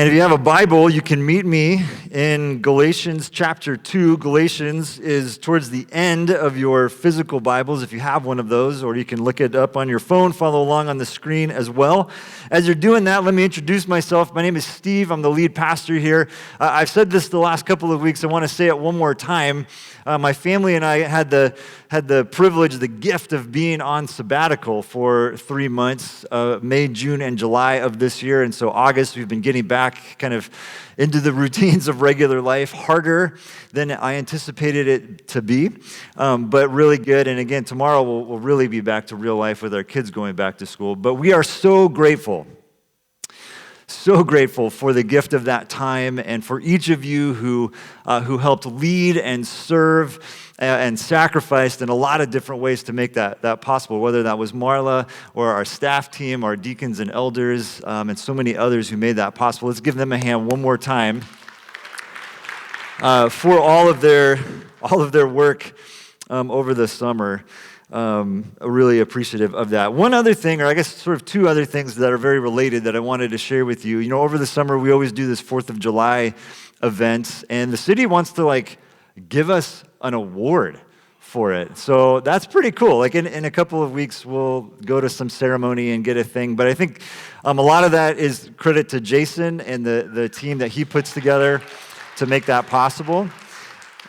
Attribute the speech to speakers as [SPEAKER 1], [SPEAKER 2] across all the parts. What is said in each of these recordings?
[SPEAKER 1] And if you have a Bible, you can meet me in Galatians chapter 2. Galatians is towards the end of your physical Bibles, if you have one of those, or you can look it up on your phone, follow along on the screen as well. As you're doing that, let me introduce myself. My name is Steve. I'm the lead pastor here. I've said this the last couple of weeks. I want to say it one more time. My family and I had the privilege, the gift of being on sabbatical for 3 months, May, June, and July of this year. And so August, we've been getting back kind of into the routines of regular life, harder than I anticipated it to be, but really good. And again, tomorrow we'll really be back to real life with our kids going back to school. But we are so grateful for the gift of that time, and for each of you who helped lead and serve and sacrificed in a lot of different ways to make that possible, whether that was Marla or our staff team, our deacons and elders, and so many others who made that possible. Let's give them a hand one more time for all of their work over the summer. Really appreciative of that. One other thing, or I guess sort of two other things that are very related that I wanted to share with you. You know, over the summer, we always do this 4th of July event, and the city wants to give us an award for it. So that's pretty cool. Like in a couple of weeks, we'll go to some ceremony and get a thing. But I think a lot of that is credit to Jason and the team that he puts together to make that possible.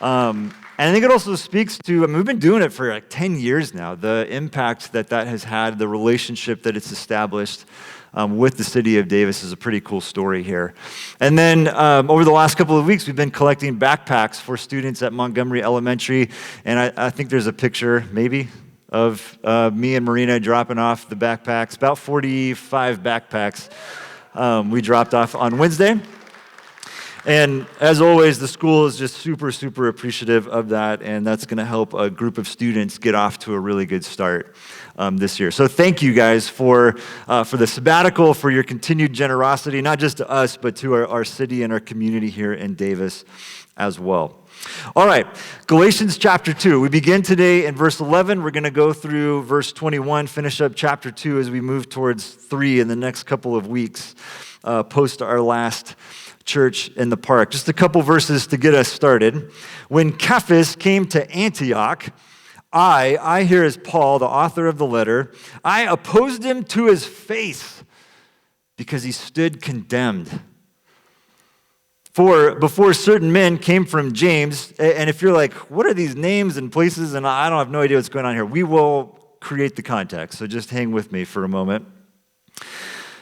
[SPEAKER 1] And I think it also speaks to, we've been doing it for like 10 years now, the impact that has had, the relationship that it's established with the city of Davis is a pretty cool story here. And then over the last couple of weeks, we've been collecting backpacks for students at Montgomery Elementary. And I think there's a picture, maybe, of me and Marina dropping off the backpacks, about 45 backpacks we dropped off on Wednesday. And as always, the school is just super, super appreciative of that, and that's going to help a group of students get off to a really good start this year. So thank you guys for the sabbatical, for your continued generosity, not just to us, but to our city and our community here in Davis as well. All right, Galatians chapter 2. We begin today in verse 11. We're going to go through verse 21, finish up chapter 2 as we move towards 3 in the next couple of weeks, post our last church in the park. Just a couple verses to get us started. When Cephas came to Antioch, I here is Paul, the author of the letter, I opposed him to his face because he stood condemned. For before certain men came from James, and if you're like, what are these names and places, and I don't have no idea what's going on here, we will create the context, so just hang with me for a moment.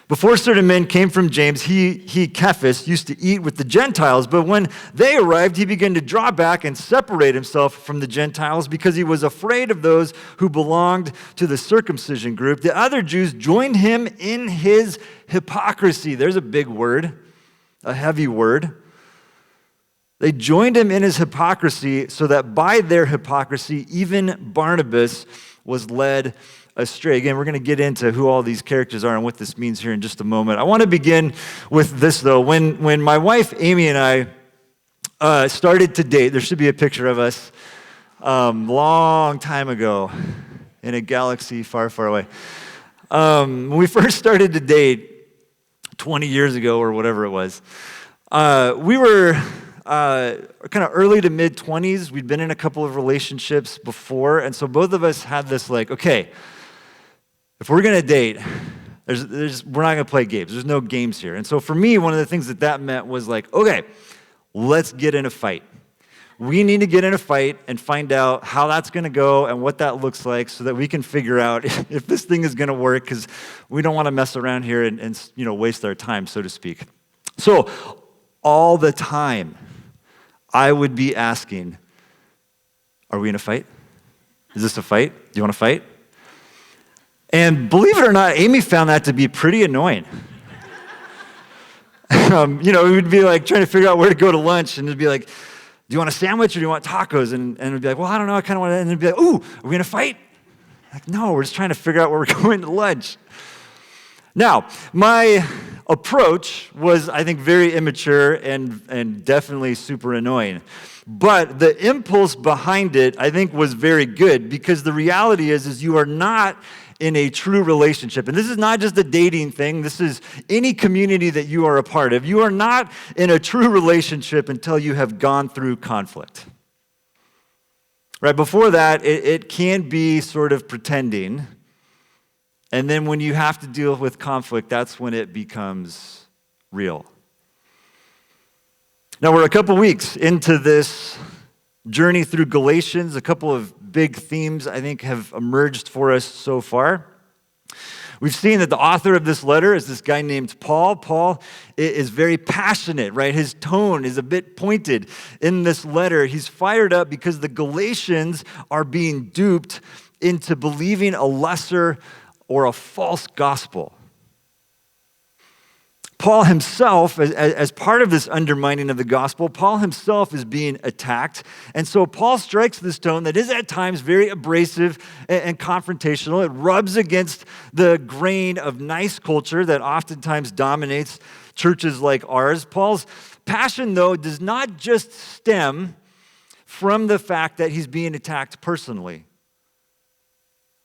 [SPEAKER 1] Before certain men came from James, he, Cephas, used to eat with the Gentiles, but when they arrived, he began to draw back and separate himself from the Gentiles because he was afraid of those who belonged to the circumcision group. The other Jews joined him in his hypocrisy. There's a big word, a heavy word. They joined him in his hypocrisy so that by their hypocrisy, even Barnabas was led astray. Again, we're going to get into who all these characters are and what this means here in just a moment. I want to begin with this, though. When my wife, Amy, and I started to date, there should be a picture of us long time ago in a galaxy far, far away. When we first started to date 20 years ago or whatever it was, we were kind of early to mid-20s. We'd been in a couple of relationships before, and so both of us had this okay, if we're going to date, we're not going to play games. There's no games here. And so for me, one of the things that meant was okay, let's get in a fight. We need to get in a fight and find out how that's going to go and what that looks like so that we can figure out if this thing is going to work, because we don't want to mess around here and waste our time, so to speak. So all the time, I would be asking, are we in a fight? Is this a fight? Do you want to fight? And believe it or not, Amy found that to be pretty annoying. We would be trying to figure out where to go to lunch, and it'd be do you want a sandwich or do you want tacos? And it'd be well, I don't know, I kind of want to, and it'd be ooh, are we in a fight? No, we're just trying to figure out where we're going to lunch. Now, my approach was, I think, very immature and definitely super annoying. But the impulse behind it, I think, was very good, because the reality is you are not in a true relationship, and this is not just a dating thing, this is any community that you are a part of, you are not in a true relationship until you have gone through conflict. Right? Before that, it can be sort of pretending. And then when you have to deal with conflict, that's when it becomes real. Now, we're a couple weeks into this journey through Galatians. A couple of big themes, I think, have emerged for us so far. We've seen that the author of this letter is this guy named Paul. Paul is very passionate, right? His tone is a bit pointed in this letter. He's fired up because the Galatians are being duped into believing a lesser or a false gospel. Paul himself, as part of this undermining of the gospel, Paul himself is being attacked. And so Paul strikes this tone that is at times very abrasive and confrontational. It rubs against the grain of nice culture that oftentimes dominates churches like ours. Paul's passion, though, does not just stem from the fact that he's being attacked personally.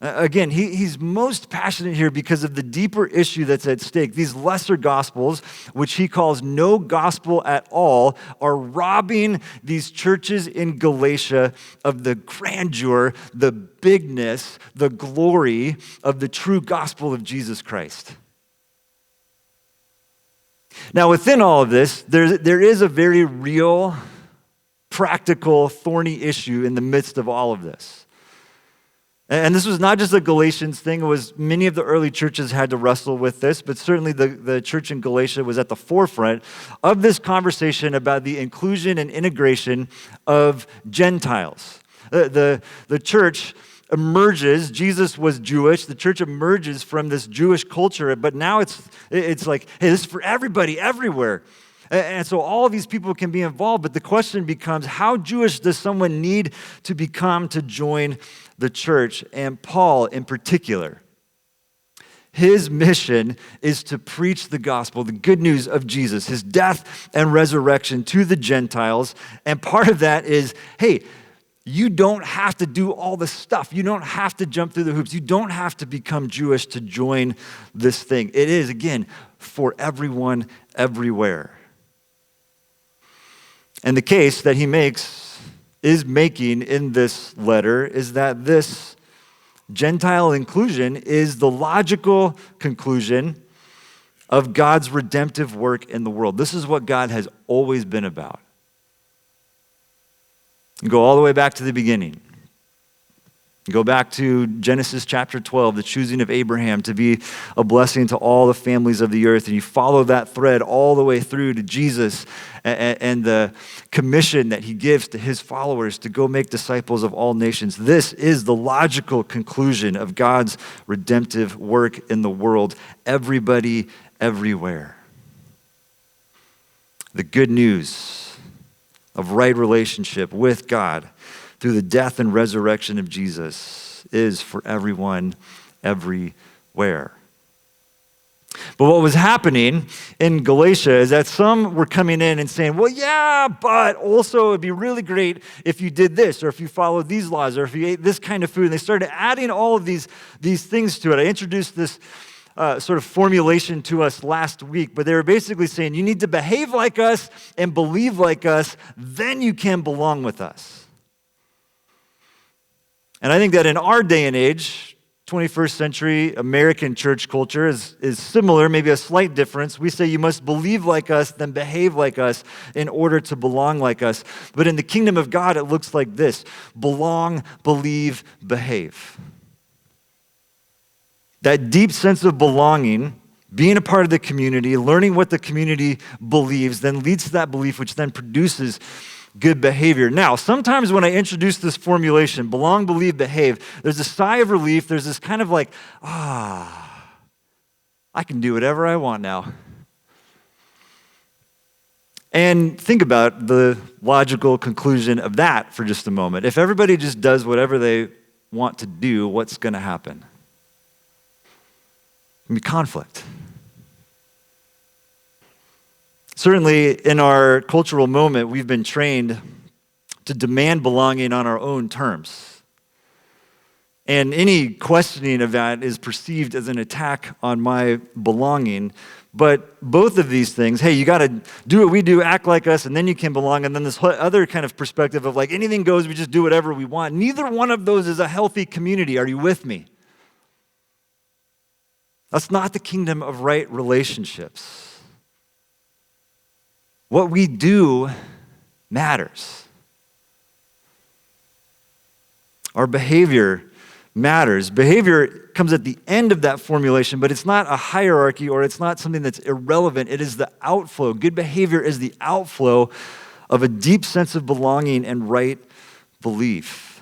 [SPEAKER 1] Again, he's most passionate here because of the deeper issue that's at stake. These lesser gospels, which he calls no gospel at all, are robbing these churches in Galatia of the grandeur, the bigness, the glory of the true gospel of Jesus Christ. Now, within all of this, there is a very real, practical, thorny issue in the midst of all of this. And this was not just a Galatians thing. It was many of the early churches had to wrestle with this, but certainly the church in Galatia was at the forefront of this conversation about the inclusion and integration of Gentiles. The church emerges, Jesus was Jewish, the church emerges from this Jewish culture, but now it's like, hey, this is for everybody, everywhere. And so all of these people can be involved, but the question becomes, how Jewish does someone need to become to join the church? And Paul in particular, his mission is to preach the gospel, the good news of Jesus, his death and resurrection to the Gentiles. And part of that is, hey, you don't have to do all the stuff. You don't have to jump through the hoops. You don't have to become Jewish to join this thing. It is, again, for everyone, everywhere. And the case that he is making in this letter is that this Gentile inclusion is the logical conclusion of God's redemptive work in the world. This is what God has always been about. You go all the way back to the beginning. You go back to Genesis chapter 12, the choosing of Abraham to be a blessing to all the families of the earth. And you follow that thread all the way through to Jesus and the commission that he gives to his followers to go make disciples of all nations. This is the logical conclusion of God's redemptive work in the world. Everybody, everywhere. The good news of right relationship with God through the death and resurrection of Jesus is for everyone, everywhere. But what was happening in Galatia is that some were coming in and saying, well, yeah, but also it'd be really great if you did this, or if you followed these laws, or if you ate this kind of food. And they started adding all of these things to it. I introduced this sort of formulation to us last week, but they were basically saying, you need to behave like us and believe like us, then you can belong with us. And I think that in our day and age, 21st century American church culture is similar, maybe a slight difference. We say you must believe like us, then behave like us in order to belong like us. But in the kingdom of God, it looks like this: belong, believe, behave. That deep sense of belonging, being a part of the community, learning what the community believes, then leads to that belief, which then produces good behavior. Now, sometimes when I introduce this formulation, belong, believe, behave, there's a sigh of relief. There's this kind of like, I can do whatever I want now. And think about the logical conclusion of that for just a moment. If everybody just does whatever they want to do, what's going to happen? There'll be conflict. Certainly, in our cultural moment, we've been trained to demand belonging on our own terms. And any questioning of that is perceived as an attack on my belonging. But both of these things, hey, you got to do what we do, act like us, and then you can belong. And then this other kind of perspective of like anything goes, we just do whatever we want. Neither one of those is a healthy community. Are you with me? That's not the kingdom of right relationships. What we do matters. Our behavior matters. Behavior comes at the end of that formulation, but it's not a hierarchy or it's not something that's irrelevant. It is the outflow. Good behavior is the outflow of a deep sense of belonging and right belief.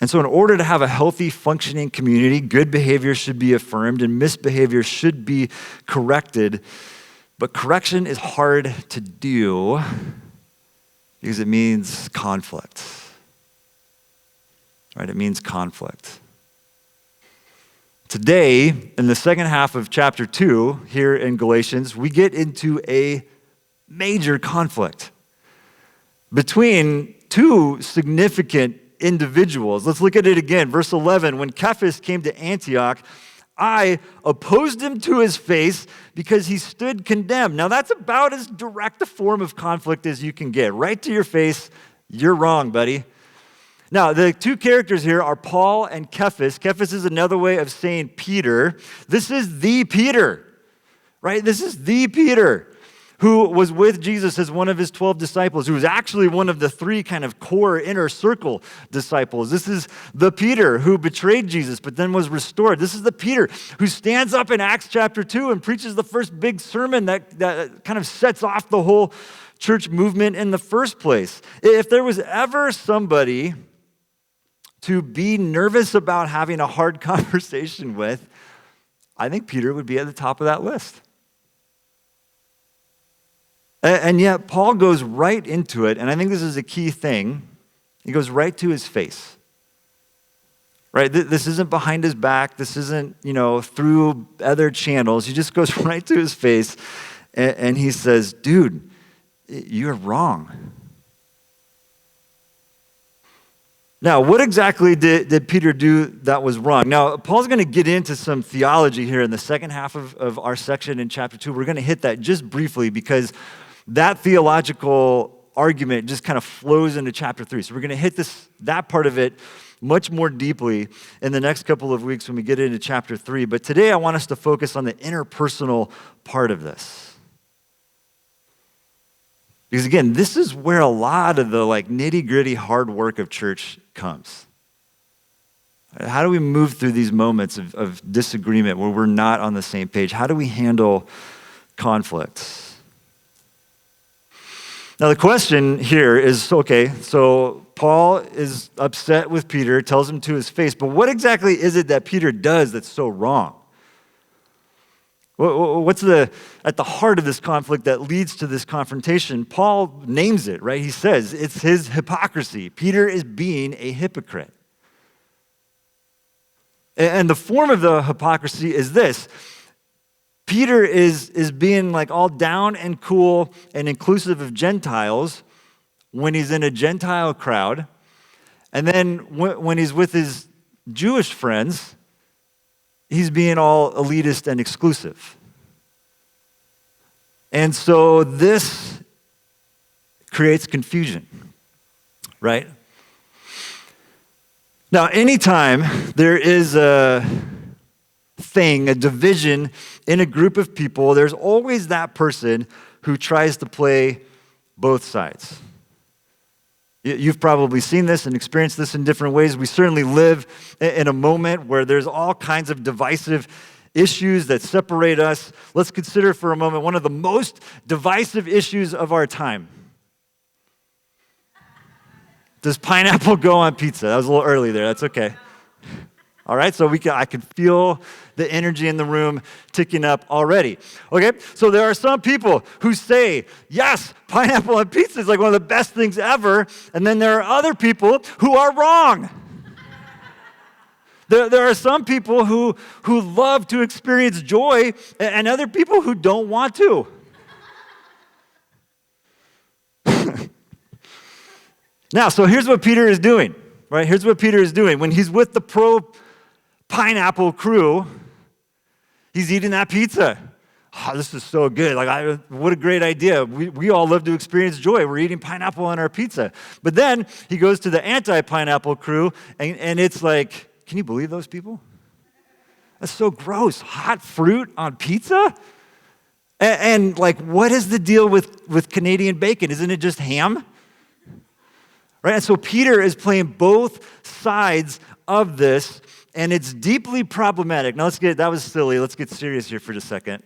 [SPEAKER 1] And so in order to have a healthy, functioning community, good behavior should be affirmed and misbehavior should be corrected. But correction is hard to do because it means conflict. Right? It means conflict. Today, in the second half of chapter 2 here in Galatians, we get into a major conflict between two significant individuals. Let's look at it again. Verse 11, when Cephas came to Antioch, I opposed him to his face because he stood condemned. Now that's about as direct a form of conflict as you can get. Right to your face, you're wrong, buddy. Now, the two characters here are Paul and Cephas. Cephas is another way of saying Peter. This is the Peter, right? This is the Peter who was with Jesus as one of his 12 disciples, who was actually one of the three kind of core inner circle disciples. This is the Peter who betrayed Jesus but then was restored. This is the Peter who stands up in Acts chapter 2 and preaches the first big sermon that kind of sets off the whole church movement in the first place. If there was ever somebody to be nervous about having a hard conversation with, I think Peter would be at the top of that list. And yet, Paul goes right into it, and I think this is a key thing. He goes right to his face. Right? This isn't behind his back. This isn't, through other channels. He just goes right to his face, and he says, dude, you're wrong. Now, what exactly did Peter do that was wrong? Now, Paul's going to get into some theology here in the second half of our section in chapter 2. We're going to hit that just briefly because that theological argument just kind of flows into chapter 3. So we're going to hit that part of it much more deeply in the next couple of weeks when we get into chapter 3. But today I want us to focus on the interpersonal part of this. Because again, this is where a lot of the nitty-gritty hard work of church comes. How do we move through these moments of disagreement where we're not on the same page? How do we handle conflicts? Now the question here is, okay, so Paul is upset with Peter, tells him to his face, but what exactly is it that Peter does that's so wrong? What's at the heart of this conflict that leads to this confrontation? Paul names it, right? He says it's his hypocrisy. Peter is being a hypocrite. And the form of the hypocrisy is this. Peter is being all down and cool and inclusive of Gentiles when he's in a Gentile crowd. And then when he's with his Jewish friends, he's being all elitist and exclusive. And so this creates confusion, right? Now, anytime there is a division in a group of people, there's always that person who tries to play both sides. You've probably seen this and experienced this in different ways. We certainly live in a moment where there's all kinds of divisive issues that separate us. Let's consider for a moment one of the most divisive issues of our time. Does pineapple go on pizza? That was a little early there. That's okay. All right, so I can feel the energy in the room ticking up already. Okay, so there are some people who say, yes, pineapple on pizza is one of the best things ever, and then there are other people who are wrong. There are some people who love to experience joy, and other people who don't want to. Now, so here's what Peter is doing. right? Here's what Peter is doing. When he's with the pro-pineapple crew, he's eating that pizza. Oh, this is so good. What a great idea. We all love to experience joy. We're eating pineapple on our pizza. But then he goes to the anti-pineapple crew, and it's like, can you believe those people? That's so gross. Hot fruit on pizza? And what is the deal with Canadian bacon? Isn't it just ham? Right? And so Peter is playing both sides of this, and it's deeply problematic. Now that was silly. Let's get serious here for just a second.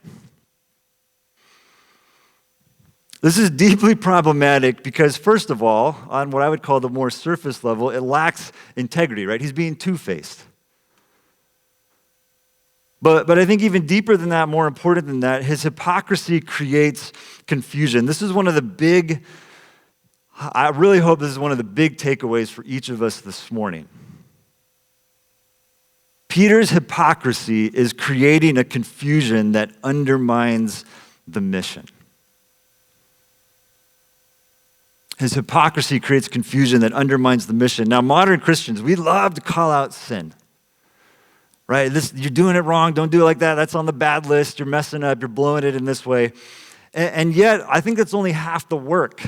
[SPEAKER 1] This is deeply problematic because, first of all, on what I would call the more surface level, it lacks integrity, right? He's being two-faced. But I think even deeper than that, more important than that, his hypocrisy creates confusion. This is one of the big, I really hope this is one of the big takeaways for each of us this morning. Peter's hypocrisy is creating a confusion that undermines the mission. His hypocrisy creates confusion that undermines the mission. Now, modern Christians, we love to call out sin. Right? You're doing it wrong. Don't do it like that. That's on the bad list. You're messing up. You're blowing it in this way. And yet, I think that's only half the work.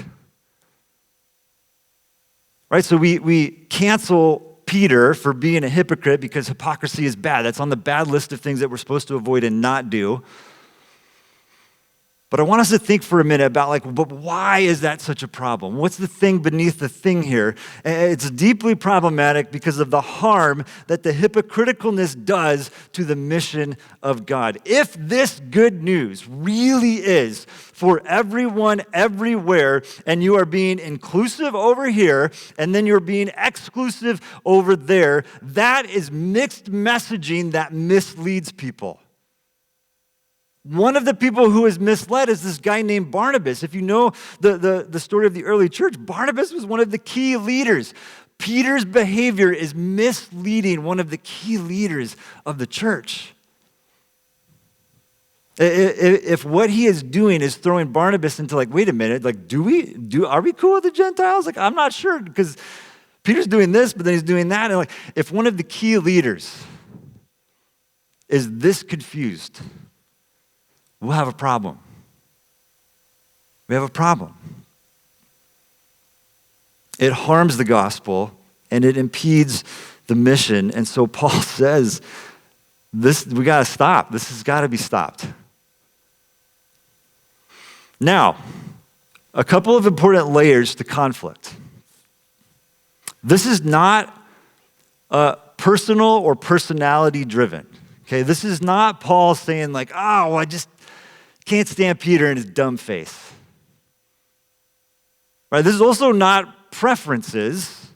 [SPEAKER 1] Right? So we cancel Peter for being a hypocrite because hypocrisy is bad. That's on the bad list of things that we're supposed to avoid and not do. But I want us to think for a minute about but why is that such a problem? What's the thing beneath the thing here? It's deeply problematic because of the harm that the hypocriticalness does to the mission of God. If this good news really is for everyone everywhere, and you are being inclusive over here, and then you're being exclusive over there, that is mixed messaging that misleads people. One of the people who is misled is this guy named Barnabas. If you know the story of the early church, Barnabas was one of the key leaders. Peter's behavior is misleading one of the key leaders of the church. If what he is doing is throwing Barnabas into wait a minute, are we cool with the Gentiles? I'm not sure, because Peter's doing this, but then he's doing that. And if one of the key leaders is this confused, we'll have a problem. We have a problem. It harms the gospel and it impedes the mission. And so Paul says, we got to stop. This has got to be stopped. Now, a couple of important layers to conflict. This is not personal or personality driven. Okay, this is not Paul saying I just can't stand Peter and his dumb face. Right? This is also not preferences.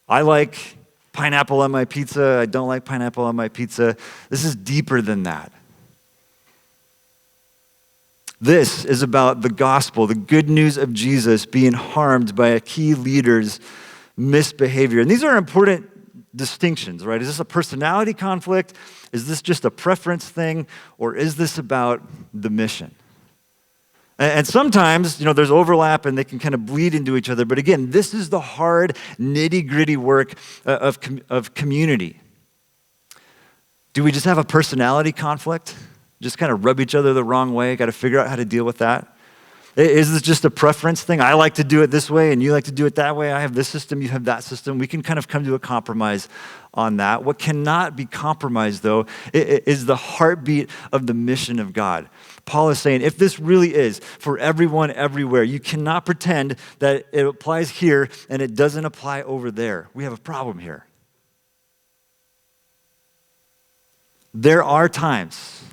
[SPEAKER 1] I like pineapple on my pizza. I don't like pineapple on my pizza. This is deeper than that. This is about the gospel, the good news of Jesus being harmed by a key leader's misbehavior. And these are important distinctions, right? Is this a personality conflict? Is this just a preference thing? Or is this about the mission? And sometimes, there's overlap and they can kind of bleed into each other. But again, this is the hard, nitty-gritty work of community. Do we just have a personality conflict? Just kind of rub each other the wrong way? Got to figure out how to deal with that? Is this just a preference thing? I like to do it this way and you like to do it that way. I have this system, you have that system. We can kind of come to a compromise on that. What cannot be compromised, though, is the heartbeat of the mission of God. Paul is saying, if this really is for everyone everywhere, you cannot pretend that it applies here and it doesn't apply over there. We have a problem here. There are times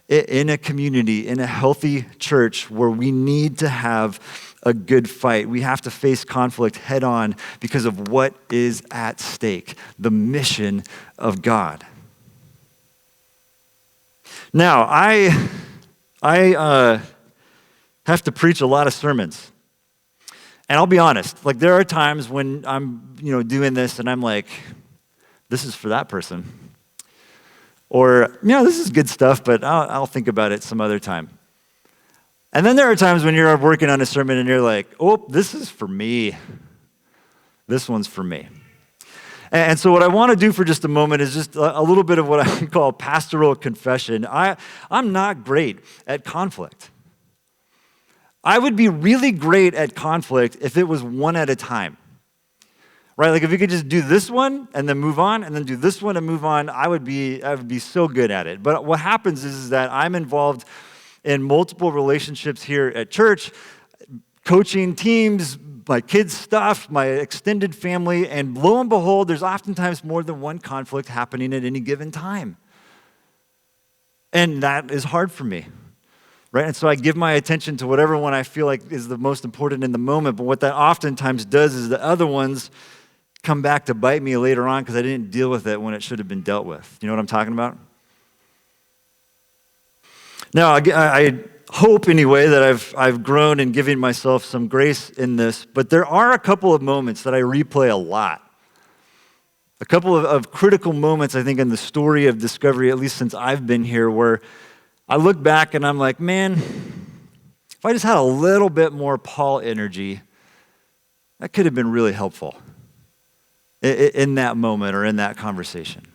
[SPEAKER 1] in a community, in a healthy church, where we need to have a good fight. We have to face conflict head on because of what is at stake, the mission of God. Now, I have to preach a lot of sermons. And I'll be honest, there are times when I'm, doing this and I'm like, this is for that person. Or, this is good stuff, but I'll think about it some other time. And then there are times when you're working on a sermon and you're like, oh, this is for me. This one's for me. And so what I want to do for just a moment is just a little bit of what I call pastoral confession. I'm not great at conflict. I would be really great at conflict if it was one at a time. Right? Like if you could just do this one and then move on and then do this one and move on, I would be so good at it. But what happens is that I'm involved in multiple relationships here at church, coaching teams, my kids' stuff, my extended family, and lo and behold, there's oftentimes more than one conflict happening at any given time. And that is hard for me. Right? And so I give my attention to whatever one I feel like is the most important in the moment, but what that oftentimes does is the other ones come back to bite me later on because I didn't deal with it when it should have been dealt with. You know what I'm talking about? Now, I hope anyway that I've grown in giving myself some grace in this, but there are a couple of moments that I replay a lot. A couple of critical moments, I think, in the story of discovery, at least since I've been here, where I look back and I'm like, man, if I just had a little bit more Paul energy, that could have been really helpful in that moment or in that conversation.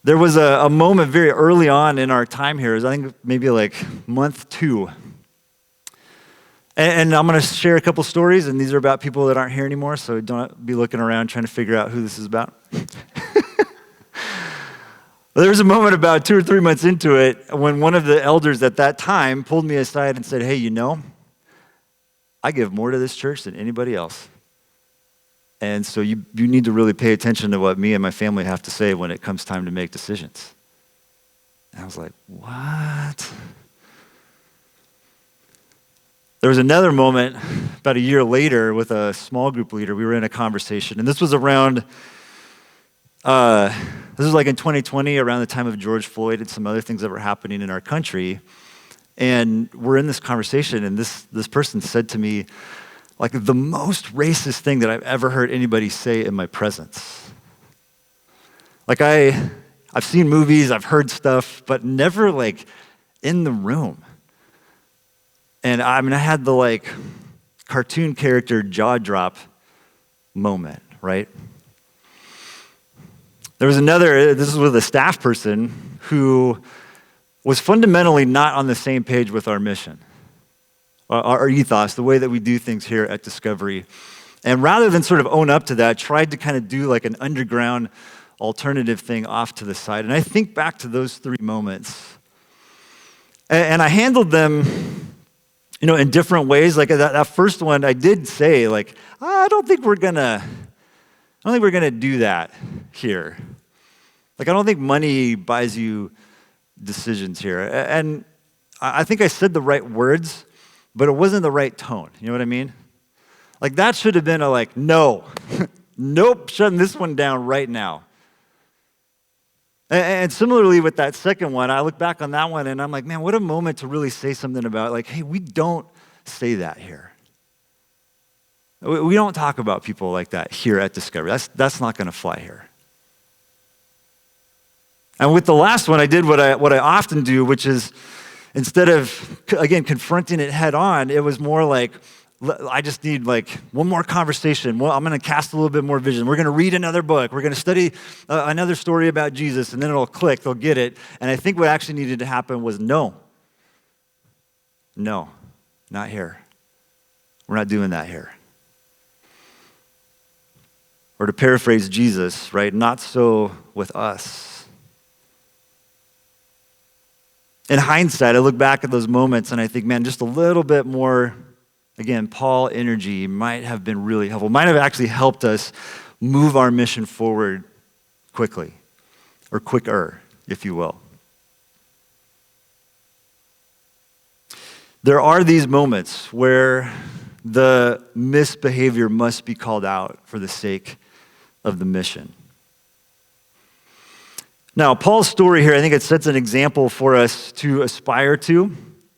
[SPEAKER 1] There was a moment very early on in our time here, I think maybe like month 2. And I'm going to share a couple stories, and these are about people that aren't here anymore, so don't be looking around trying to figure out who this is about. There was a moment about 2 or 3 months into it when one of the elders at that time pulled me aside and said, hey, you know, I give more to this church than anybody else. And so you need to really pay attention to what me and my family have to say when it comes time to make decisions. And I was like, what? There was another moment about a year later with a small group leader. We were in a conversation, and this was around this was like in 2020, around the time of George Floyd and some other things that were happening in our country. And we're in this conversation, and this person said to me, like, the most racist thing that I've ever heard anybody say in my presence. Like, I've seen movies, I've heard stuff, but never, like, in the room. And I had the, like, cartoon character jaw drop moment, right? There was this is with a staff person who was fundamentally not on the same page with our mission, our ethos, the way that we do things here at Discovery. And rather than sort of own up to that, tried to kind of do like an underground alternative thing off to the side. And I think back to those 3 moments. And I handled them, in different ways. Like that first one, I did say, like, I don't think we're gonna do that here. Like, I don't think money buys you decisions here. And I think I said the right words, but it wasn't the right tone. You know what I mean? Like, that should have been no, nope, shutting this one down right now. And similarly with that second one, I look back on that one and I'm like, man, what a moment to really say something about, like, hey, we don't say that here. We don't talk about people like that here at Discovery. That's not going to fly here. And with the last one, I did what I often do, which is instead of, again, confronting it head on, it was more like, I just need like one more conversation. Well, I'm going to cast a little bit more vision. We're going to read another book. We're going to study another story about Jesus, and then it'll click. They'll get it. And I think what actually needed to happen was no, not here. We're not doing that here. Or to paraphrase Jesus, right? Not so with us. In hindsight, I look back at those moments and I think, man, just a little bit more, again, Paul energy might have been really helpful, might have actually helped us move our mission forward quickly, or quicker, if you will. There are these moments where the misbehavior must be called out for the sake of the mission. Now, Paul's story here, I think it sets an example for us to aspire to,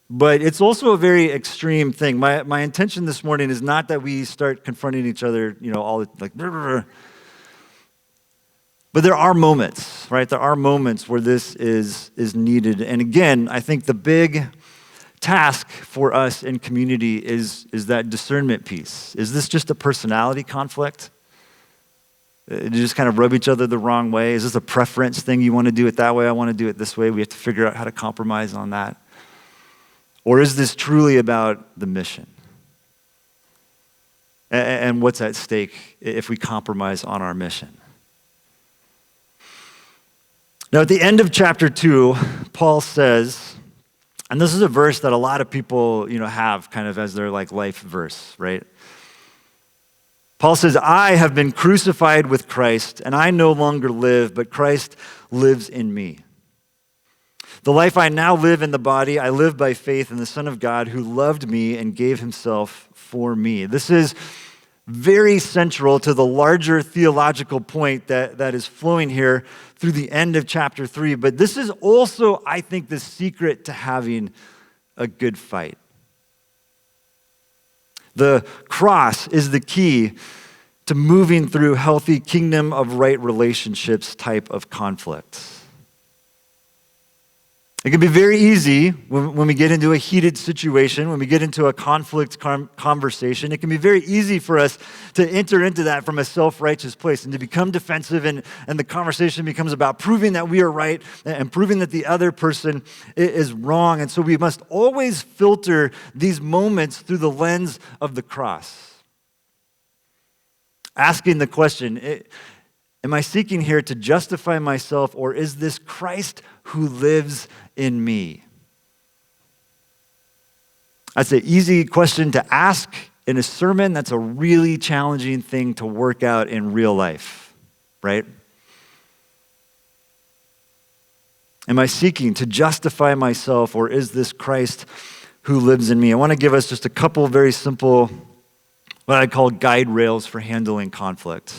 [SPEAKER 1] but it's also a very extreme thing. My intention this morning is not that we start confronting each other, all like, but there are moments, right? There are moments where this is needed. And again, I think the big task for us in community is that discernment piece. Is this just a personality conflict? Do you just kind of rub each other the wrong way? Is this a preference thing? You want to do it that way, I want to do it this way. We have to figure out how to compromise on that. Or is this truly about the mission? And what's at stake if we compromise on our mission? Now, at the end of chapter 2, Paul says, and this is a verse that a lot of people, have kind of as their life verse, right? Paul says, I have been crucified with Christ, and I no longer live, but Christ lives in me. The life I now live in the body, I live by faith in the Son of God who loved me and gave himself for me. This is very central to the larger theological point that is flowing here through the end of chapter 3. But this is also, I think, the secret to having a good fight. The cross is the key to moving through healthy kingdom of right relationships type of conflicts. It can be very easy when we get into a heated situation, when we get into a conflict conversation. It can be very easy for us to enter into that from a self-righteous place and to become defensive, and the conversation becomes about proving that we are right and proving that the other person is wrong. And so we must always filter these moments through the lens of the cross. Asking the question, am I seeking here to justify myself, or is this Christ who lives in me? That's an easy question to ask in a sermon. That's a really challenging thing to work out in real life, right? Am I seeking to justify myself, or is this Christ who lives in me? I want to give us just a couple very simple, what I call guide rails for handling conflict.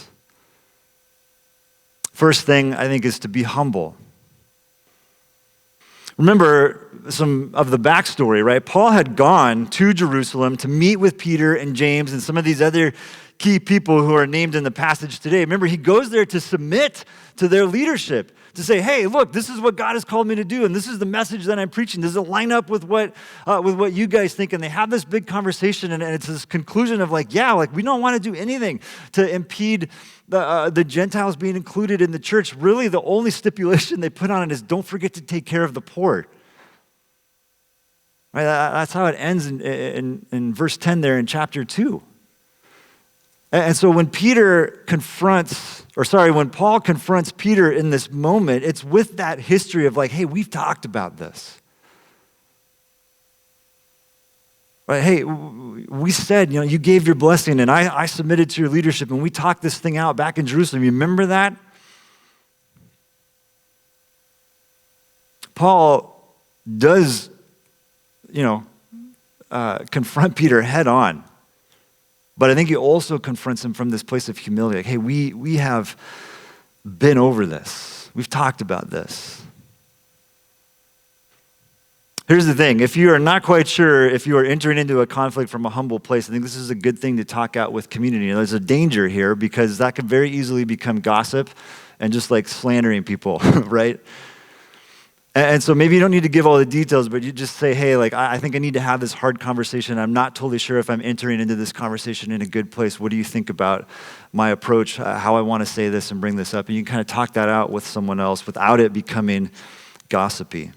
[SPEAKER 1] First thing, I think, is to be humble. Remember some of the backstory, right? Paul had gone to Jerusalem to meet with Peter and James and some of these other key people who are named in the passage today. Remember, he goes there to submit to their leadership, to say, hey, look, this is what God has called me to do, and this is the message that I'm preaching. Does it line up with what you guys think? And they have this big conversation, and it's this conclusion of we don't want to do anything to impede the Gentiles being included in the church. Really, the only stipulation they put on it is don't forget to take care of the poor. Right? That's how it ends in verse 10 there in chapter 2. And so when when Paul confronts Peter in this moment, it's with that history of hey, we've talked about this. Right? Hey, we said, you gave your blessing and I submitted to your leadership and we talked this thing out back in Jerusalem. You remember that? Paul does, confront Peter head on. But I think he also confronts him from this place of humility. Hey, we have been over this. We've talked about this. Here's the thing. If you are not quite sure if you are entering into a conflict from a humble place, I think this is a good thing to talk out with community. There's a danger here because that could very easily become gossip and just slandering people, right? And so maybe you don't need to give all the details, but you just say, hey, I think I need to have this hard conversation. I'm not totally sure if I'm entering into this conversation in a good place. What do you think about my approach, how I want to say this and bring this up? And you can kind of talk that out with someone else without it becoming gossipy.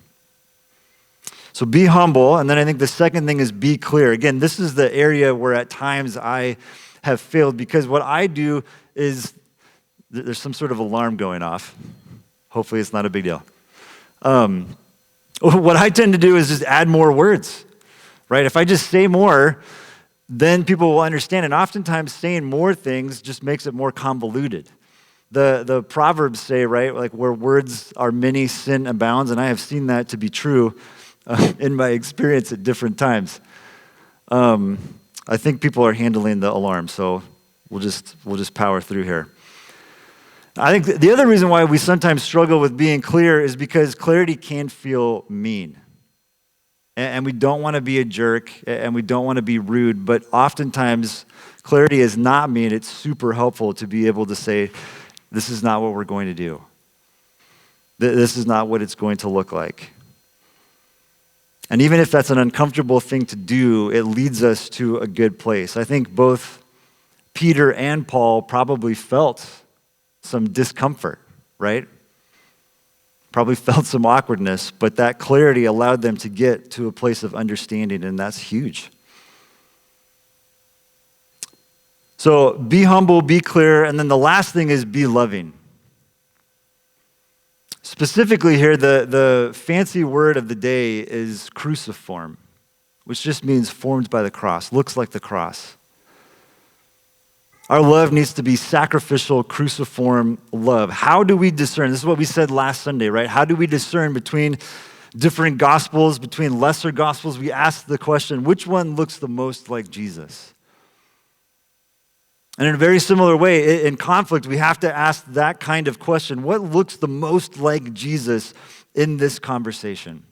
[SPEAKER 1] So be humble. And then I think the second thing is be clear. Again, this is the area where at times I have failed because what I do is there's some sort of alarm going off. Hopefully it's not a big deal. What I tend to do is just add more words, right? If I just say more, then people will understand. And oftentimes saying more things just makes it more convoluted. The Proverbs say, right, where words are many, sin abounds. And I have seen that to be true in my experience at different times. I think people are handling the alarm, so we'll just power through here. I think the other reason why we sometimes struggle with being clear is because clarity can feel mean. And we don't want to be a jerk, and we don't want to be rude, but oftentimes clarity is not mean. It's super helpful to be able to say, this is not what we're going to do. This is not what it's going to look like. And even if that's an uncomfortable thing to do, it leads us to a good place. I think both Peter and Paul probably felt some discomfort, right? Probably felt some awkwardness, but that clarity allowed them to get to a place of understanding, and that's huge. So be humble, be clear, and then the last thing is be loving. Specifically here, the fancy word of the day is cruciform, which just means formed by the cross, looks like the cross. Our love needs to be sacrificial, cruciform love. How do we discern? This is what we said last Sunday, right? How do we discern between different gospels, between lesser gospels? We ask the question, which one looks the most like Jesus? And in a very similar way, in conflict, we have to ask that kind of question. What looks the most like Jesus in this conversation?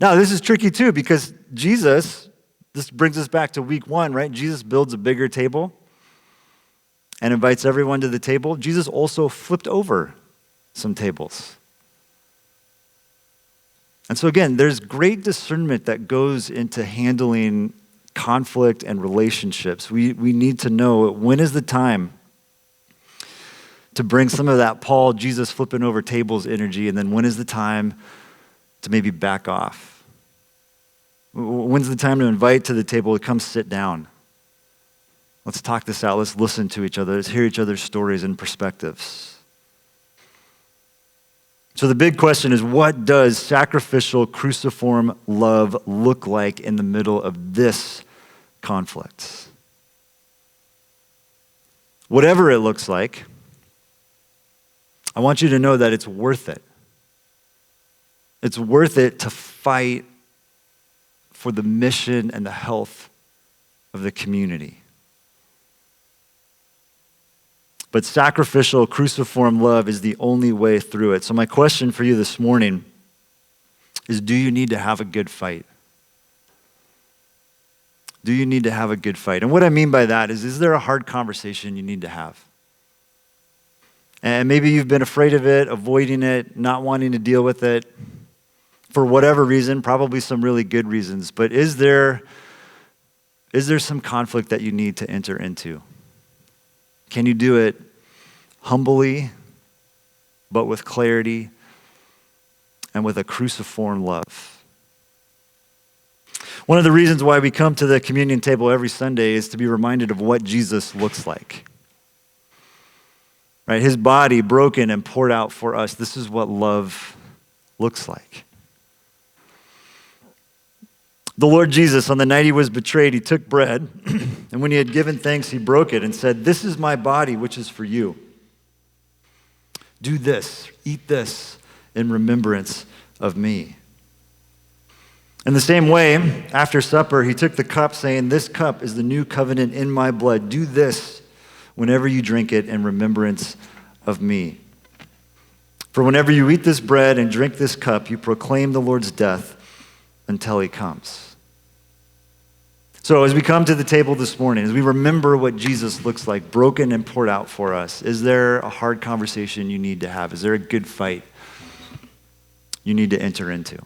[SPEAKER 1] Now, this is tricky too, because Jesus, this brings us back to week 1, right? Jesus builds a bigger table and invites everyone to the table. Jesus also flipped over some tables. And so again, there's great discernment that goes into handling conflict and relationships. We need to know when is the time to bring some of that Paul, Jesus flipping over tables energy, and then when is the time to maybe back off? When's the time to invite to the table to come sit down? Let's talk this out. Let's listen to each other. Let's hear each other's stories and perspectives. So the big question is, what does sacrificial, cruciform love look like in the middle of this conflict? Whatever it looks like, I want you to know that it's worth it. It's worth it to fight for the mission and the health of the community. But sacrificial, cruciform love is the only way through it. So my question for you this morning is, do you need to have a good fight? Do you need to have a good fight? And what I mean by that is there a hard conversation you need to have? And maybe you've been afraid of it, avoiding it, not wanting to deal with it for whatever reason, probably some really good reasons. But is there some conflict that you need to enter into? Can you do it humbly, but with clarity and with a cruciform love? One of the reasons why we come to the communion table every Sunday is to be reminded of what Jesus looks like. Right? His body broken and poured out for us. This is what love looks like. The Lord Jesus, on the night he was betrayed, he took bread, and when he had given thanks, he broke it and said, "This is my body, which is for you. Do this, eat this in remembrance of me." In the same way, after supper, he took the cup, saying, "This cup is the new covenant in my blood. Do this whenever you drink it in remembrance of me. For whenever you eat this bread and drink this cup, you proclaim the Lord's death until he comes." So as we come to the table this morning, as we remember what Jesus looks like, broken and poured out for us, is there a hard conversation you need to have? Is there a good fight you need to enter into?